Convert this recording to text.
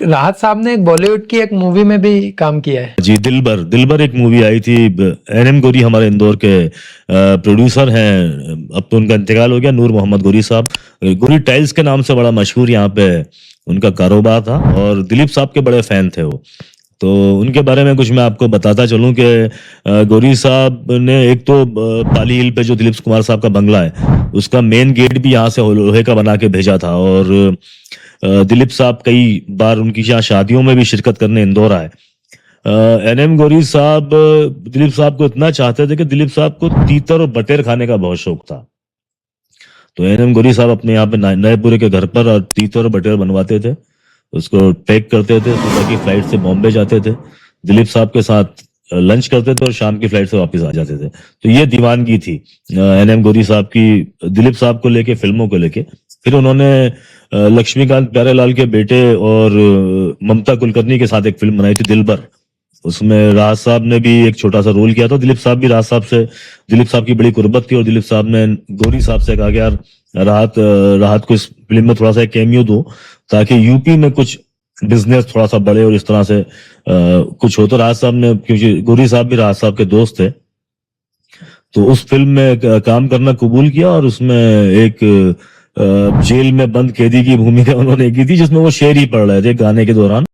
राहत साहब ने एक बॉलीवुड की एक मूवी में भी काम किया है। जी, दिलबर दिलबर एक मूवी आई थी। एनएम गोरी हमारे इंदौर के प्रोड्यूसर हैं। अब तो उनका इंतकाल हो गया, नूर मोहम्मद गोरी साहब। गोरी टाइल्स के नाम से बड़ा मशहूर यहाँ पे उनका कारोबार था, और दिलीप साहब के बड़े फैन थे वो। तो उनके बारे में कुछ मैं आपको बताता चलूं कि गोरी साहब ने एक तो पाली हिल पे जो दिलीप कुमार साहब का बंगला है, उसका मेन गेट भी यहाँ से लोहे का बना के भेजा था। और दिलीप साहब कई बार उनकी यहाँ शादियों में भी शिरकत करने इंदौर आए। एनएम गोरी साहब दिलीप साहब को इतना चाहते थे कि दिलीप साहब को तीतर और बटेर खाने का बहुत शौक था। तो एनएम गोरी साहब अपने यहाँ पे नएपुरे के घर पर तीतर और बटेर बनवाते थे, उसको पैक करते थे, सुबह की फ्लाइट से बॉम्बे जाते थे, दिलीप साहब के साथ लंच करते थे और शाम की फ्लाइट से वापस आ जाते थे। तो ये दीवानगी थी एनएम गोरी साहब की दिलीप साहब को लेके, फिल्मों को लेके। फिर उन्होंने लक्ष्मीकांत प्यारेलाल के बेटे और ममता कुलकर्णी के साथ एक फिल्म बनाई थी दिलबर। उसमें राहत साहब ने भी एक छोटा सा रोल किया था। दिलीप साहब भी राहत साहब से, दिलीप साहब की बड़ी कुर्बत थी, और दिलीप साहब ने गोरी साहब से कहा कि यार राहत को इस फिल्म में थोड़ा सा कैमियो दो, ताकि यूपी में कुछ बिजनेस थोड़ा सा बढ़े और इस तरह से कुछ हो। तो राहत साहब ने, क्योंकि गोरी साहब भी राहत साहब के दोस्त थे, तो उस फिल्म में काम करना कबूल किया। और उसमें एक जेल में बंद कैदी की भूमिका उन्होंने की थी, जिसमें वो शेर ही पढ़ रहे थे गाने के दौरान।